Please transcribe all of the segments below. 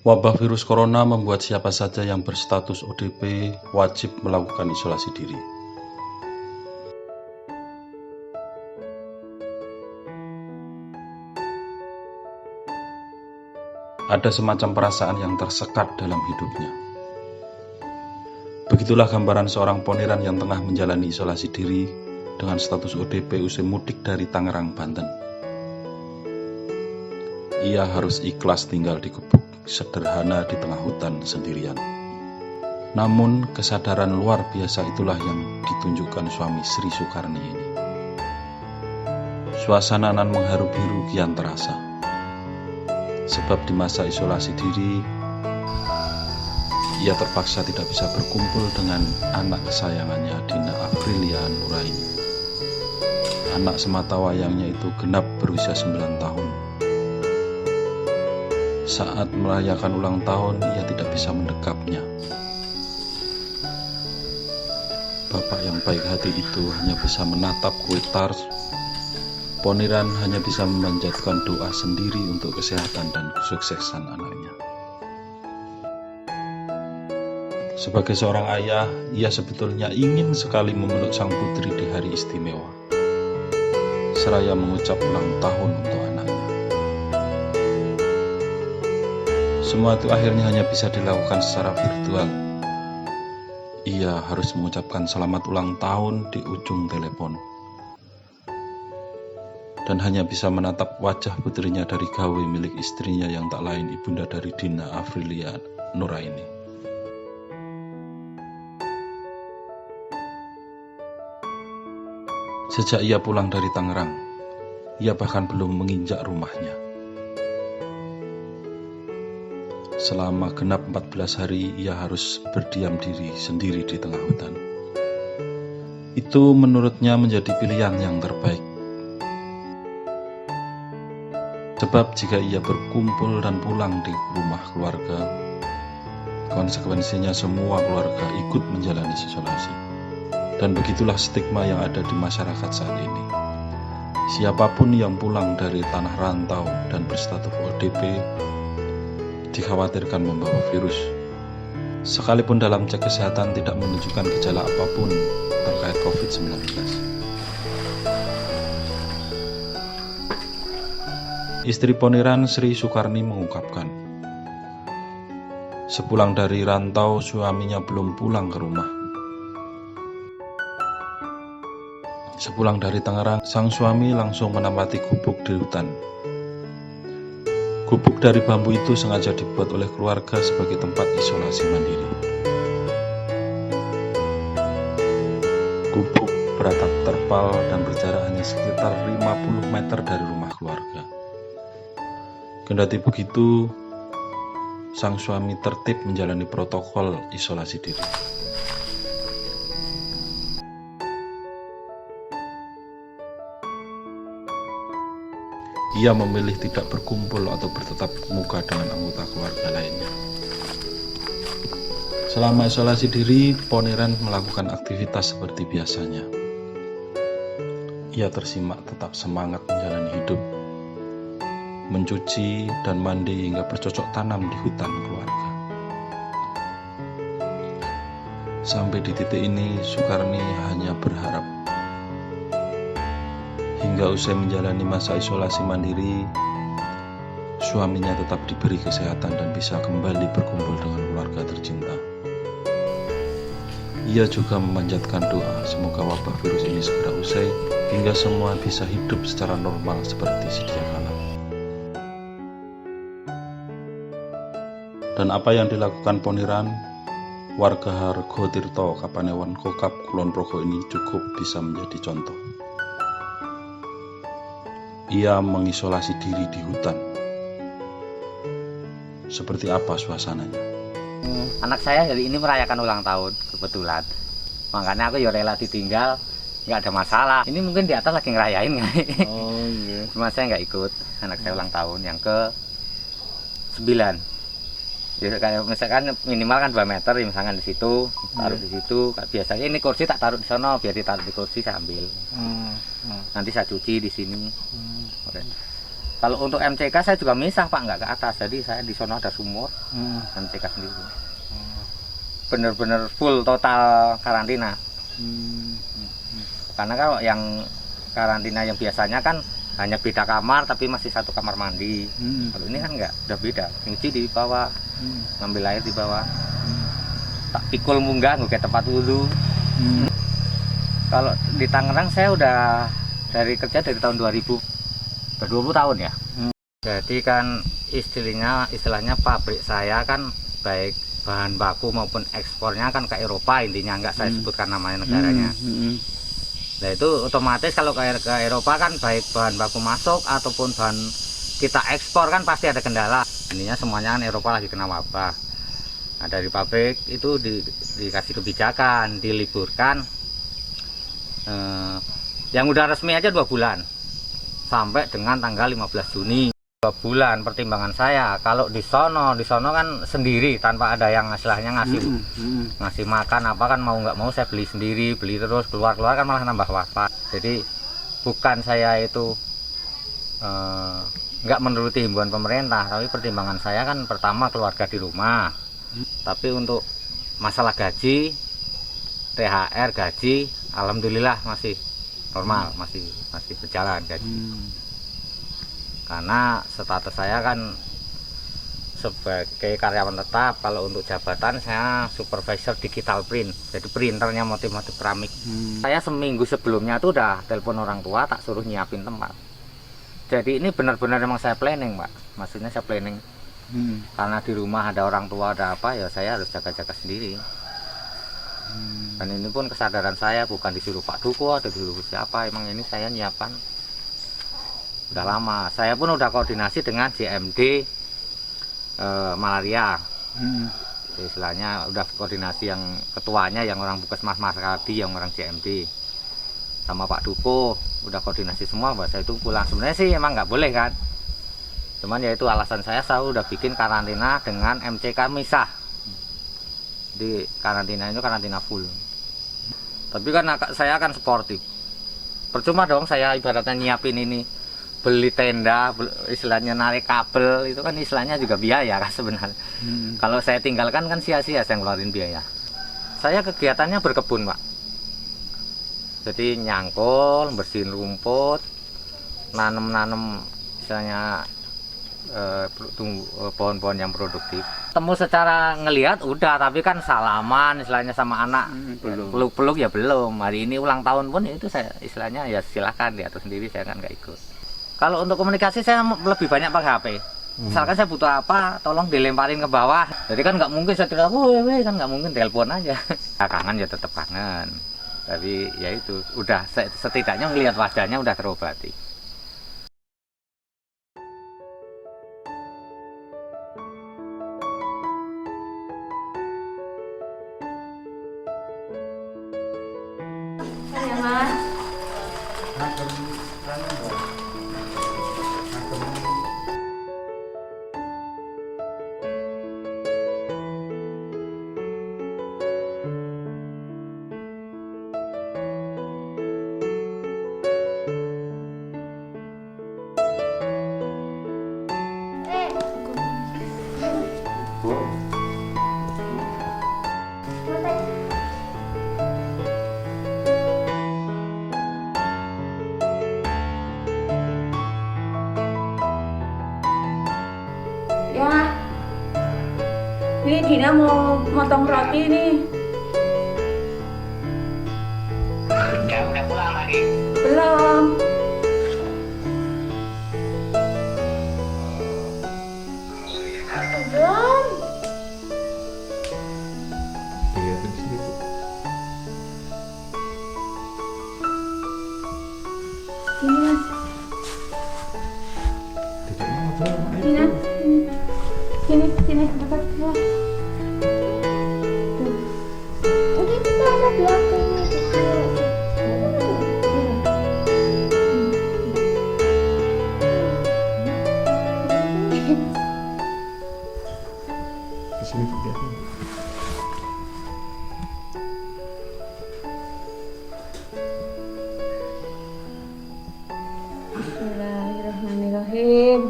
Wabah virus corona membuat siapa saja yang berstatus ODP wajib melakukan isolasi diri. Ada semacam perasaan yang tersekat dalam hidupnya. Begitulah gambaran seorang poniran yang tengah menjalani isolasi diri dengan status ODP usai mudik dari Tangerang, Banten. Ia harus ikhlas tinggal di gubuk sederhana di tengah hutan sendirian. Namun kesadaran luar biasa itulah yang ditunjukkan suami Sri Sukarni ini. Suasana nan mengharu-biru kian terasa. Sebab di masa isolasi diri, ia terpaksa tidak bisa berkumpul dengan anak kesayangannya Dina Afrilia Nuraini. Anak sematawayangnya itu genap berusia 9 tahun. Saat merayakan ulang tahun, ia tidak bisa mendekapnya. Bapak yang baik hati itu hanya bisa menatap kue tart. Poniran hanya bisa memanjatkan doa sendiri untuk kesehatan dan kesuksesan anaknya. Sebagai seorang ayah, ia sebetulnya ingin sekali memeluk sang putri di hari istimewa, seraya mengucap ulang tahun untuk anaknya. Semua itu akhirnya hanya bisa dilakukan secara virtual. Ia harus mengucapkan selamat ulang tahun di ujung telepon. Dan hanya bisa menatap wajah putrinya dari gawe milik istrinya yang tak lain ibunda dari Dina Afrilia Nuraini. Sejak ia pulang dari Tangerang, ia bahkan belum menginjak rumahnya. Selama genap 14 hari ia harus berdiam diri sendiri di tengah hutan. Itu menurutnya menjadi pilihan yang terbaik. Sebab jika ia berkumpul dan pulang di rumah keluarga, konsekuensinya semua keluarga ikut menjalani isolasi. Dan begitulah stigma yang ada di masyarakat saat ini. Siapapun yang pulang dari tanah rantau dan berstatus ODP dikhawatirkan membawa virus. Sekalipun dalam cek kesehatan tidak menunjukkan gejala apapun terkait COVID-19. Istri poniran Sri Sukarni mengungkapkan, sepulang dari rantau suaminya belum pulang ke rumah. Sepulang dari Tangerang, sang suami langsung menempati gubuk di hutan. Gubuk dari bambu itu sengaja dibuat oleh keluarga sebagai tempat isolasi mandiri. Gubuk beratap terpal dan berjarak hanya sekitar 50 meter dari rumah keluarga. Kendati begitu, sang suami tertib menjalani protokol isolasi diri. Ia memilih tidak berkumpul atau bertatap muka dengan anggota keluarga lainnya. Selama isolasi diri, poniran melakukan aktivitas seperti biasanya. Ia tersimak tetap semangat menjalani hidup, mencuci dan mandi hingga bercocok tanam di hutan keluarga. Sampai di titik ini, Sukarni hanya berharap hingga usai menjalani masa isolasi mandiri, suaminya tetap diberi kesehatan dan bisa kembali berkumpul dengan keluarga tercinta. Ia juga memanjatkan doa semoga wabah virus ini segera usai hingga semua bisa hidup secara normal seperti sedia kala. Dan apa yang dilakukan poniran warga Hargotirto, Kapanewon Kokap, Kulon Progo ini cukup bisa menjadi contoh. Ia mengisolasi diri di hutan. Seperti apa suasananya? Anak saya hari ini merayakan ulang tahun kebetulan. Makanya aku ya rela ditinggal, nggak ada masalah. Ini mungkin di atas lagi ngerayain kan? Oh iya. Cuma saya nggak ikut. Anak saya ulang tahun yang ke-9. Ya, kayak misalkan minimal kan 2 meter ya, misalkan di situ taruh di situ. Biasanya ini kursi tak taruh di sana, biar ditaruh di kursi sambil. Nanti saya cuci di sini. Kalau untuk MCK saya juga misah Pak, nggak ke atas. Jadi saya di sana ada sumur, MCK sendiri. Bener-bener full total karantina. Karena kalau yang karantina yang biasanya kan hanya beda kamar tapi masih satu kamar mandi. Kalau ini kan enggak, udah beda. Nyuci di bawah, ngambil air di bawah. Tak pikul munggah nggak tempat wudhu. Kalau di Tangerang saya udah dari kerja dari tahun 2000, udah 20 tahun ya. Jadi kan istilahnya pabrik saya kan baik bahan baku maupun ekspornya kan ke Eropa, intinya nggak saya sebutkan namanya negaranya. Nah itu otomatis kalau ke Eropa kan baik bahan baku masuk ataupun bahan kita ekspor kan pasti ada kendala. Intinya semuanya kan Eropa lagi kena wabah. Nah dari pabrik itu dikasih kebijakan, diliburkan. Yang udah resmi aja 2 bulan sampai dengan tanggal 15 Juni. 2 bulan pertimbangan saya. Kalau di sono kan sendiri tanpa ada yang istilahnya ngasih makan apa kan, mau nggak mau saya beli sendiri, beli terus keluar kan malah nambah wafat. Jadi bukan saya itu nggak menuruti himbauan pemerintah, tapi pertimbangan saya kan pertama keluarga di rumah. Tapi untuk masalah gaji, THR, gaji, alhamdulillah masih normal, masih berjalan gaji. Karena status saya kan sebagai karyawan tetap. Kalau untuk jabatan saya supervisor digital print, jadi printernya motif-motif keramik. Saya seminggu sebelumnya tuh udah telepon orang tua, tak suruh nyiapin tempat. Jadi ini benar-benar emang saya planning Pak, maksudnya saya planning. Karena di rumah ada orang tua, ada apa ya, saya harus jaga-jaga sendiri. Dan ini pun kesadaran saya, bukan disuruh Pak Duko atau disuruh siapa, emang ini saya nyiapkan udah lama. Saya pun udah koordinasi dengan JMD malaria. Istilahnya udah koordinasi, yang ketuanya yang orang Puskesmas Masakadi, yang orang JMD, sama Pak Duko udah koordinasi semua. Bahasa itu pulang sebenarnya sih emang nggak boleh kan, cuman ya itu alasan saya udah bikin karantina dengan MCK misah. Di karantina itu karantina full. Tapi kan saya akan sportif. Percuma dong saya ibaratnya nyiapin ini, beli tenda, istilahnya narik kabel, itu kan istilahnya juga biaya kan sebenarnya. Kalau saya tinggalkan kan sia-sia saya ngeluarin biaya. Saya kegiatannya berkebun Pak. Jadi nyangkul, bersihin rumput, nanem istilahnya pohon-pohon yang produktif. Temu secara ngelihat udah, tapi kan salaman istilahnya sama anak, peluk-peluk ya belum. Hari ini ulang tahun pun itu saya istilahnya ya silahkan diatur sendiri, saya kan nggak ikut. Kalau untuk komunikasi saya lebih banyak pakai HP. Misalkan saya butuh apa, tolong dilemparin ke bawah. Jadi kan nggak mungkin saya tidak, kan nggak mungkin, telepon aja. Ya, kangen ya tetap kangen. Tapi ya itu udah setidaknya melihat wajahnya udah terobati. Ya Mas. Ya, ini Dina mau motong roti nih. Udah pulang lagi. Belum. Belum. Sini Mas. Dina, sini, dekat ya. Ini kita ada belakangnya gitu. Kesini kegiatan. Bismillahirrahmanirrahim.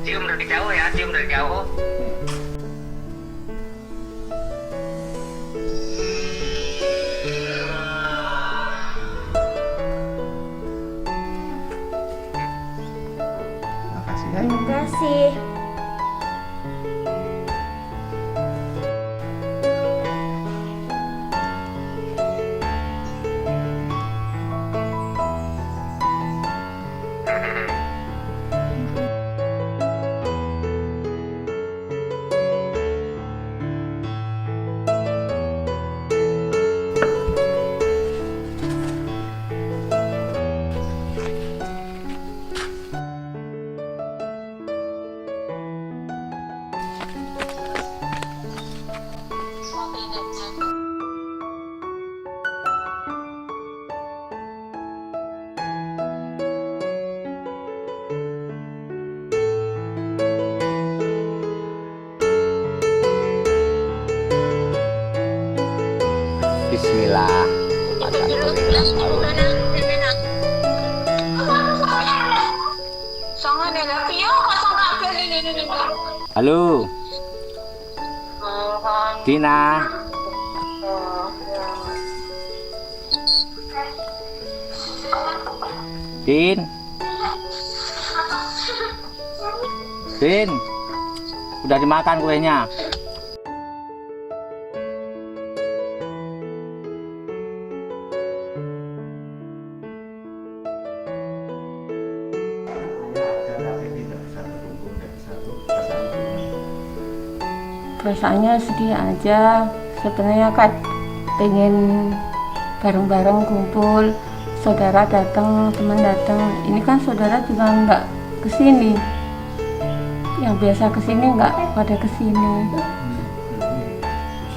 Cium dari jauh ya, cium dari jauh. Makasih ya. Terima kasih. Bismillah. Halo. Dina. Din. Din. Udah dimakan kuenya? Perasaannya sedih aja. Sebenarnya kan pengen bareng-bareng kumpul, saudara datang, teman datang. Ini kan saudara juga nggak kesini. Yang biasa kesini nggak pada kesini.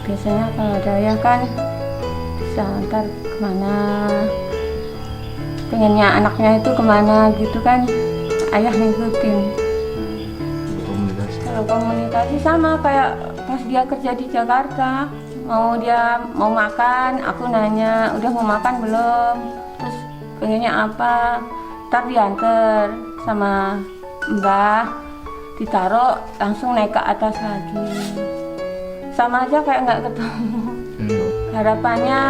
Biasanya kalau ada ayah kan bisa antar kemana. Pengennya anaknya itu kemana gitu kan, ayah ngikutin. Kalau komunikasi sama kayak pas dia kerja di Jakarta, dia mau makan, aku nanya udah mau makan belum, terus pengennya apa, ntar diantar sama mbah, ditaruh langsung naik ke atas lagi, sama aja kayak nggak ketemu. Harapannya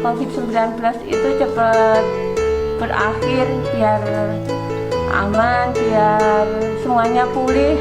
COVID-19 itu cepat berakhir biar aman, biar semuanya pulih.